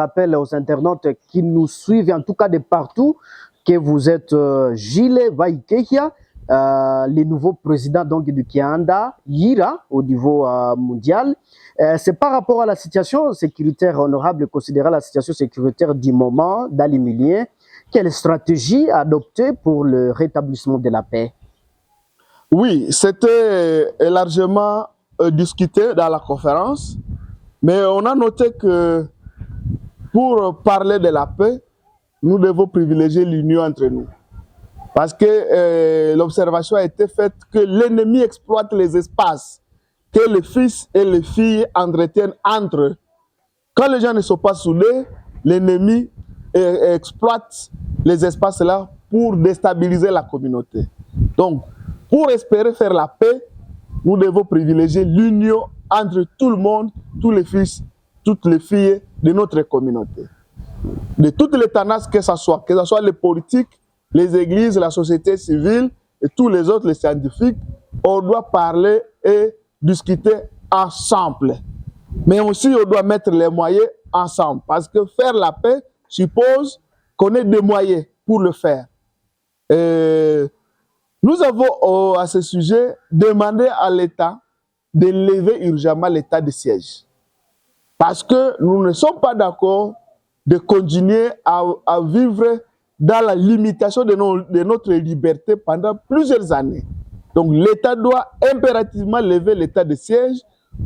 rappelle aux internautes qui nous suivent, en tout cas de partout, que vous êtes Gilles Vaikehia, le nouveau président donc, du Kianda, Yira, au niveau mondial. C'est par rapport à la situation sécuritaire, honorable, considérer la situation sécuritaire du moment dans les milieux. Quelle stratégie adopter pour le rétablissement de la paix? Oui, c'était largement discuté dans la conférence, mais on a noté que pour parler de la paix, nous devons privilégier l'union entre nous. Parce que l'observation a été faite que l'ennemi exploite les espaces que les fils et les filles entretiennent entre eux. Quand les gens ne sont pas soudés, l'ennemi exploite les espaces-là pour déstabiliser la communauté. Donc, pour espérer faire la paix, nous devons privilégier l'union entre tout le monde, tous les fils, toutes les filles de notre communauté. De toutes les tendances que ce soit les politiques, les églises, la société civile et tous les autres, les scientifiques, on doit parler et discuter ensemble. Mais aussi, on doit mettre les moyens ensemble. Parce que faire la paix suppose qu'on ait des moyens pour le faire. Nous avons, à ce sujet, demandé à l'État de lever urgemment l'état de siège. Parce que nous ne sommes pas d'accord de continuer à vivre dans la limitation de notre liberté pendant plusieurs années. Donc l'État doit impérativement lever l'état de siège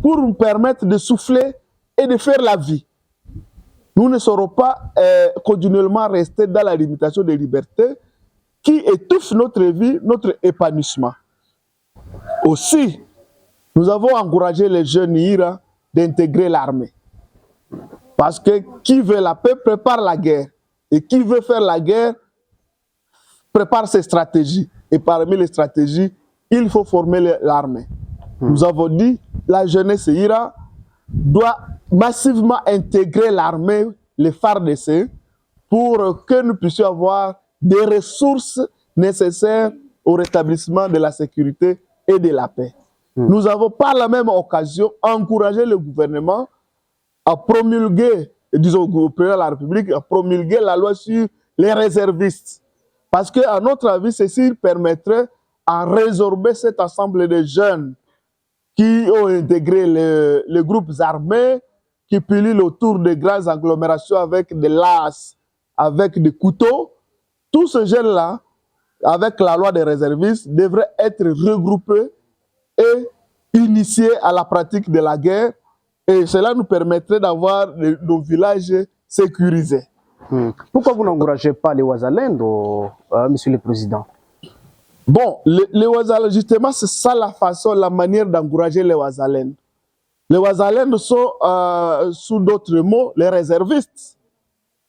pour nous permettre de souffler et de faire la vie. Nous ne saurons pas continuellement rester dans la limitation des libertés qui étouffe notre vie, notre épanouissement. Aussi, nous avons encouragé les jeunes IRA d'intégrer l'armée. Parce que qui veut la paix prépare la guerre. Et qui veut faire la guerre prépare ses stratégies. Et parmi les stratégies, il faut former l'armée. Nous avons dit la jeunesse IRA doit massivement intégrer l'armée, les FARDC, pour que nous puissions avoir des ressources nécessaires au rétablissement de la sécurité et de la paix. Nous avons par la même occasion encouragé le gouvernement à promulguer, disons au président de la République, à promulguer la loi sur les réservistes. Parce qu'à notre avis, ceci permettrait à résorber cet ensemble de jeunes qui ont intégré les groupes armés, qui pilulent autour de grandes agglomérations avec des lasses, avec des couteaux. Tous ces jeunes-là, avec la loi des réservistes, devraient être regroupés et initiés à la pratique de la guerre. Et cela nous permettrait d'avoir nos villages sécurisés. Pourquoi vous n'encouragez pas les Wazalendo, Monsieur le Président? Bon, les Wazalendo, justement, c'est ça la façon, la manière d'encourager les Wazalendo. Les Wazalendo sont, sous d'autres mots, les réservistes.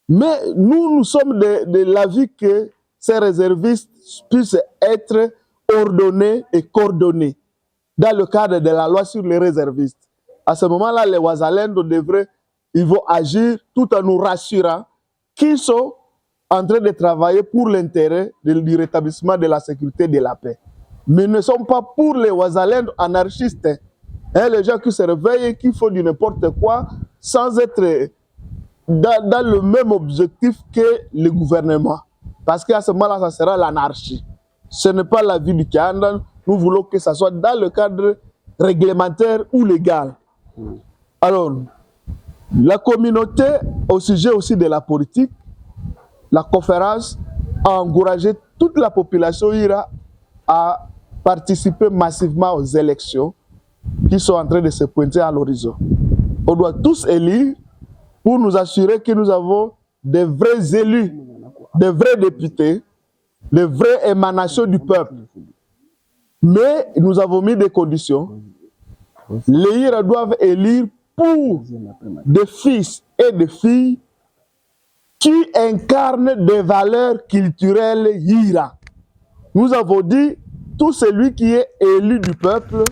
Mais nous sommes de l'avis que ces réservistes puissent être ordonnés et coordonnés dans le cadre de la loi sur les réservistes. À ce moment-là, les Wazalendo ils vont agir tout en nous rassurant qu'ils sont en train de travailler pour l'intérêt du rétablissement de la sécurité et de la paix. Mais ils ne sont pas pour les Wazalendo anarchistes. Hein, les gens qui se réveillent et qui font du n'importe quoi sans être dans le même objectif que le gouvernement. Parce qu'à ce moment-là, ça sera l'anarchie. Ce n'est pas la vie du Kianda. Nous voulons que ça soit dans le cadre réglementaire ou légal. Alors, la communauté, au sujet aussi de la politique, la conférence a encouragé toute la population IRA à participer massivement aux élections qui sont en train de se pointer à l'horizon. On doit tous élire pour nous assurer que nous avons des vrais élus, des vrais députés, des vraies émanations du peuple. Mais nous avons mis des conditions. Les IRA doivent élire pour des fils et des filles qui incarnent des valeurs culturelles IRA. Nous avons dit, tout celui qui est élu du peuple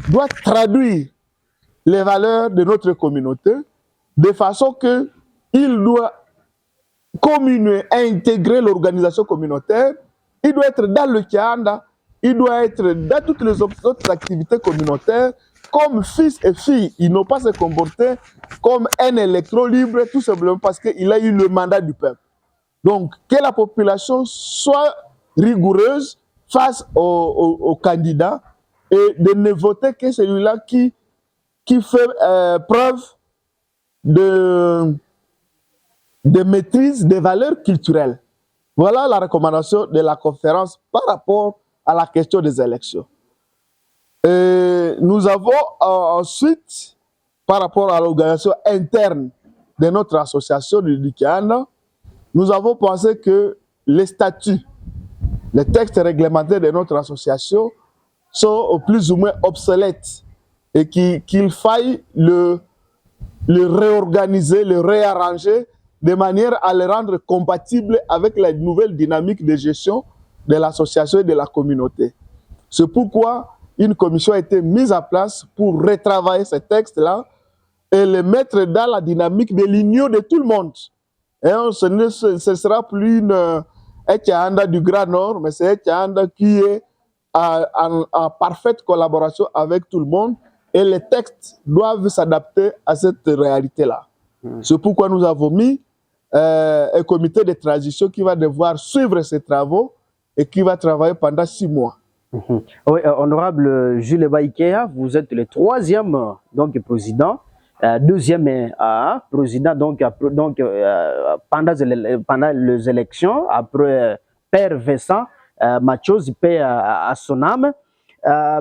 doit traduire les valeurs de notre communauté de façon qu'il doit communier, intégrer l'organisation communautaire, il doit être dans le Kianda, il doit être dans toutes les autres activités communautaires comme fils et filles. Ils n'ont pas se comporté comme un électron libre, tout simplement parce qu'il a eu le mandat du peuple. Donc, que la population soit rigoureuse face aux candidats et de ne voter que celui-là qui fait preuve de maîtrise des valeurs culturelles. Voilà la recommandation de la conférence par rapport à la question des élections. Nous avons ensuite, par rapport à l'organisation interne de notre association du Kianda, nous avons pensé que les statuts, les textes réglementaires de notre association sont plus ou moins obsolètes et qu'il faille le réorganiser, le réarranger de manière à le rendre compatible avec la nouvelle dynamique de gestion de l'association et de la communauté. C'est pourquoi une commission a été mise en place pour retravailler ces textes-là et les mettre dans la dynamique de l'union de tout le monde. Et ce ne sera plus un Kianda du Grand Nord, mais c'est un Kianda qui est en parfaite collaboration avec tout le monde et les textes doivent s'adapter à cette réalité-là. C'est pourquoi nous avons mis un comité de transition qui va devoir suivre ces travaux et qui va travailler pendant 6 mois. Oui, honorable Jules Baïkéa, vous êtes le 3e donc, président, 2e président donc, pendant les élections, après Père Vincent Mathios, paix à son âme.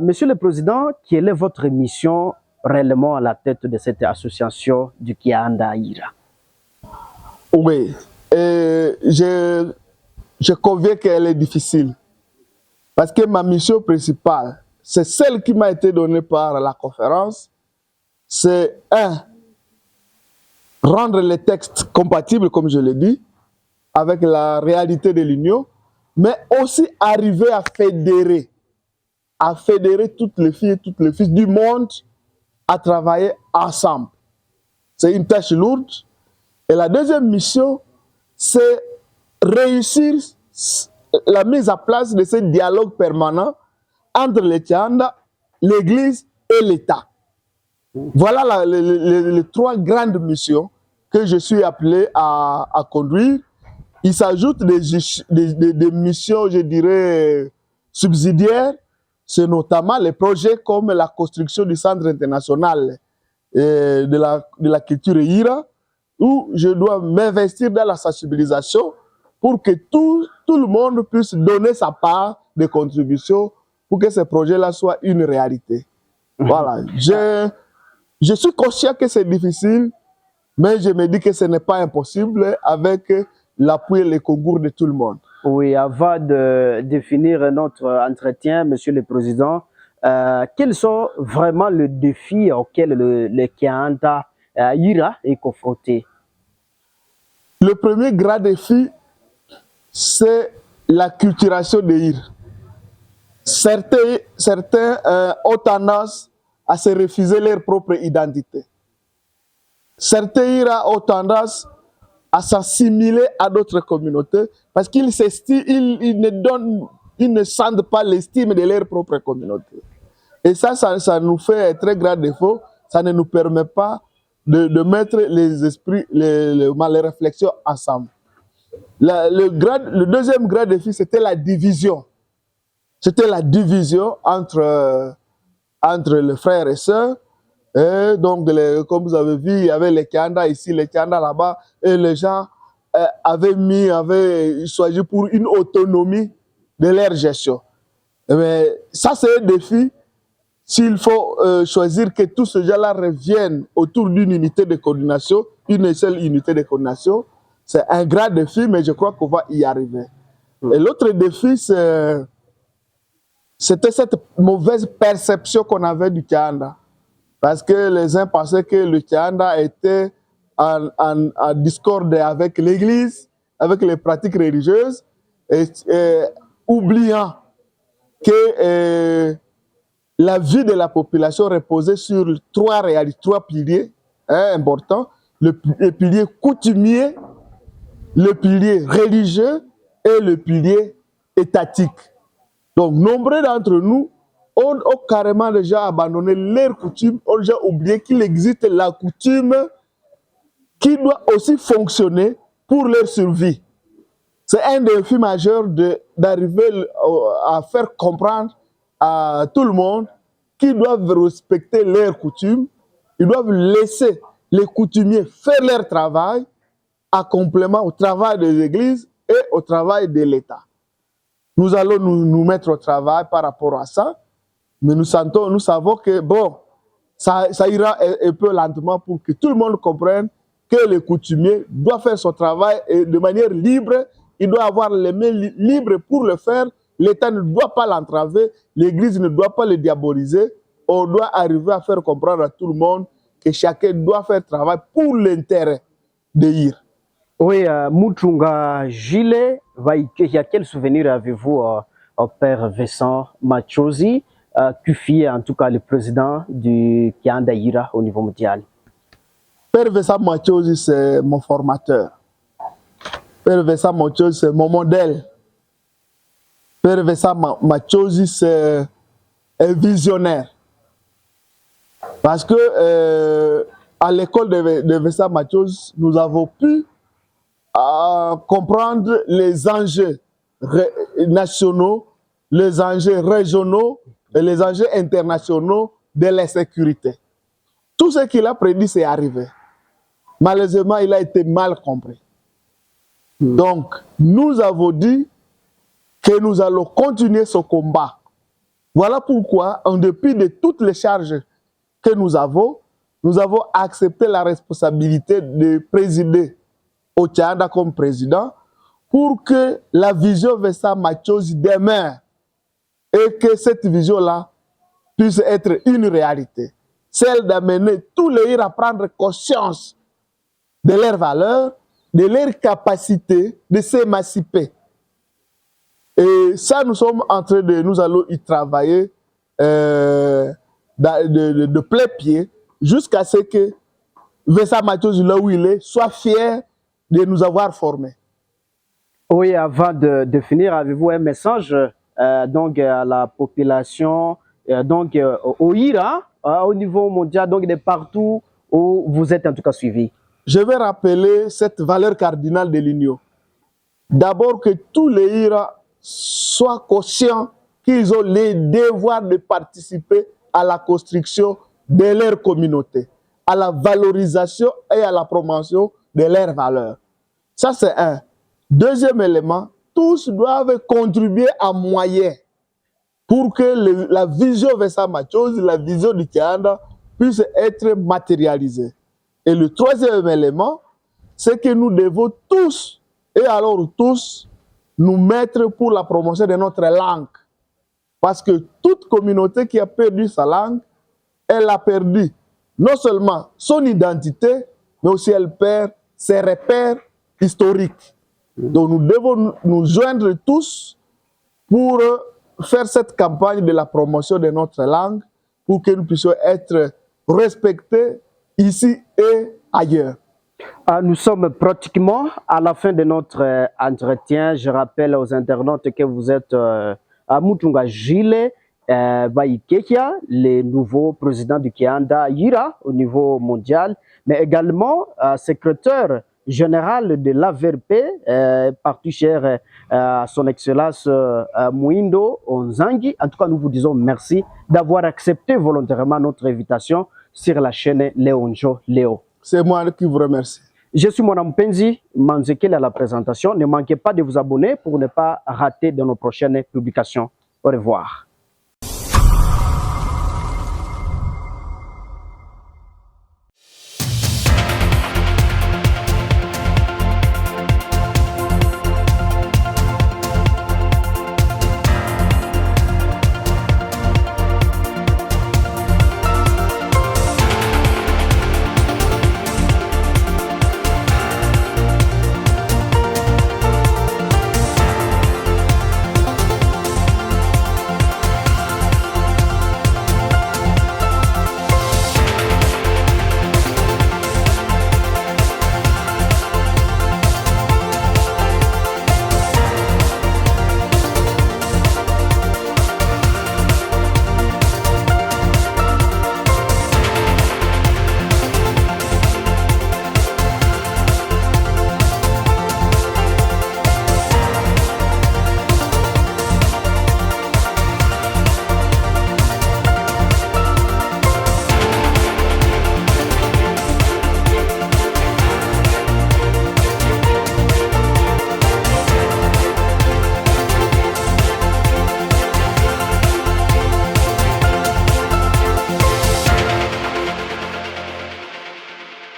Monsieur le Président, quelle est votre mission réellement à la tête de cette association du Kianda Ira? Oui, je conviens qu'elle est difficile. Parce que ma mission principale, c'est celle qui m'a été donnée par la conférence, c'est rendre les textes compatibles, comme je l'ai dit, avec la réalité de l'Union, mais aussi arriver à fédérer toutes les filles et tous les fils du monde à travailler ensemble. C'est une tâche lourde. Et la deuxième mission, c'est réussir la mise en place de ce dialogue permanent entre les Kianda, l'Église et l'État. Voilà les 3 grandes missions que je suis appelé à conduire. Il s'ajoute des missions, je dirais, subsidiaires. C'est notamment les projets comme la construction du Centre international de la culture Ira, où je dois m'investir dans la sensibilisation pour que tout le monde puisse donner sa part de contribution pour que ce projet-là soit une réalité. Voilà. Je suis conscient que c'est difficile, mais je me dis que ce n'est pas impossible avec l'appui et le concours de tout le monde. Oui, avant de finir notre entretien, Monsieur le Président, quels sont vraiment les défis auxquels le Kianda Ira est confronté? Le premier grand défi, c'est la culturation de l'Ira. Certains ont tendance à se refuser leur propre identité. Certains Ira ont tendance à s'assimiler à d'autres communautés parce qu'ils ne sentent pas l'estime de leur propre communauté. Et ça nous fait un très grand défaut. Ça ne nous permet pas de mettre les esprits, les réflexions ensemble. Le deuxième grand défi, c'était la division. C'était la division entre les frères et sœurs. Et donc, comme vous avez vu, il y avait les Kianda ici, les Kianda là-bas, et les gens avaient choisi pour une autonomie de leur gestion. Mais ça, c'est un défi. S'il faut choisir que tous ces gens-là reviennent autour d'une unité de coordination, une seule unité de coordination, c'est un grand défi, mais je crois qu'on va y arriver. Et l'autre défi, c'était cette mauvaise perception qu'on avait du Kianda. Parce que les uns pensaient que le Kianda était en discorde avec l'Église, avec les pratiques religieuses, et oubliant que la vie de la population reposait sur 3 piliers importants. Le pilier coutumier, le pilier religieux et le pilier étatique. Donc, nombreux d'entre nous ont carrément déjà abandonné leurs coutumes, ont déjà oublié qu'il existe la coutume qui doit aussi fonctionner pour leur survie. C'est un défi majeur d'arriver à faire comprendre à tout le monde qu'ils doivent respecter leurs coutumes, ils doivent laisser les coutumiers faire leur travail en complément au travail des églises et au travail de l'État. Nous allons nous mettre au travail par rapport à ça, mais nous savons que bon, ça ira un peu lentement pour que tout le monde comprenne que le coutumier doit faire son travail et de manière libre. Il doit avoir les mains libres pour le faire. L'État ne doit pas l'entraver, l'Église ne doit pas le diaboliser. On doit arriver à faire comprendre à tout le monde que chacun doit faire travail pour l'intérêt de IR. Oui, Mutunga Gile Vaïkeya, quel souvenir avez-vous au père Vincent Machozi, qui fut en tout cas le président du Kianda Yira au niveau mondial? Père Vincent Machozi, c'est mon formateur. Père Vincent Machozi, c'est mon modèle. Père Vincent Machozi, c'est un visionnaire. Parce que à l'école de Vincent Machozi, nous avons pu comprendre les enjeux nationaux, les enjeux régionaux et les enjeux internationaux de la sécurité. Tout ce qu'il a prédit, c'est arrivé. Malheureusement, il a été mal compris. Donc, nous avons dit que nous allons continuer ce combat. Voilà pourquoi, en dépit de toutes les charges que nous avons accepté la responsabilité de présider au Tchad comme président pour que la vision Vincent Machozi demeure et que cette vision-là puisse être une réalité. Celle d'amener tous les IR à prendre conscience de leurs valeurs, de leur capacité de s'émanciper. Et ça, nous allons y travailler de plein pied jusqu'à ce que Vincent Machozi, là où il est, soit fier de nous avoir formés. Oui, avant de finir, avez-vous un message donc à la population, donc au IRA, au niveau mondial, donc de partout où vous êtes en tout cas suivis? Je vais rappeler cette valeur cardinale de l'union. D'abord, que tous les IRA soient conscients qu'ils ont le devoir de participer à la construction de leur communauté, à la valorisation et à la promotion de leurs valeurs. Ça, c'est un. Deuxième élément, tous doivent contribuer à moyens pour que la vision Vincent Machozi, la vision du Kianda puisse être matérialisée. Et le troisième élément, c'est que nous devons tous, et alors tous, nous mettre pour la promotion de notre langue. Parce que toute communauté qui a perdu sa langue, elle a perdu non seulement son identité, mais aussi elle perd ses repères historiques. Donc nous devons nous joindre tous pour faire cette campagne de la promotion de notre langue, pour que nous puissions être respectés ici et ailleurs. Nous sommes pratiquement à la fin de notre entretien. Je rappelle aux internautes que vous êtes à Mutunga Gile Vaïkeya, le nouveau président du Kianda Yira au niveau mondial, mais également secrétaire général de l'AVRP, parti cher à son excellence Mouindo Onzangi. En tout cas, nous vous disons merci d'avoir accepté volontairement notre invitation sur la chaîne Léonjo Léo. C'est moi qui vous remercie. Je suis Mwana Mpenzi Manzekele à la présentation. Ne manquez pas de vous abonner pour ne pas rater de nos prochaines publications. Au revoir.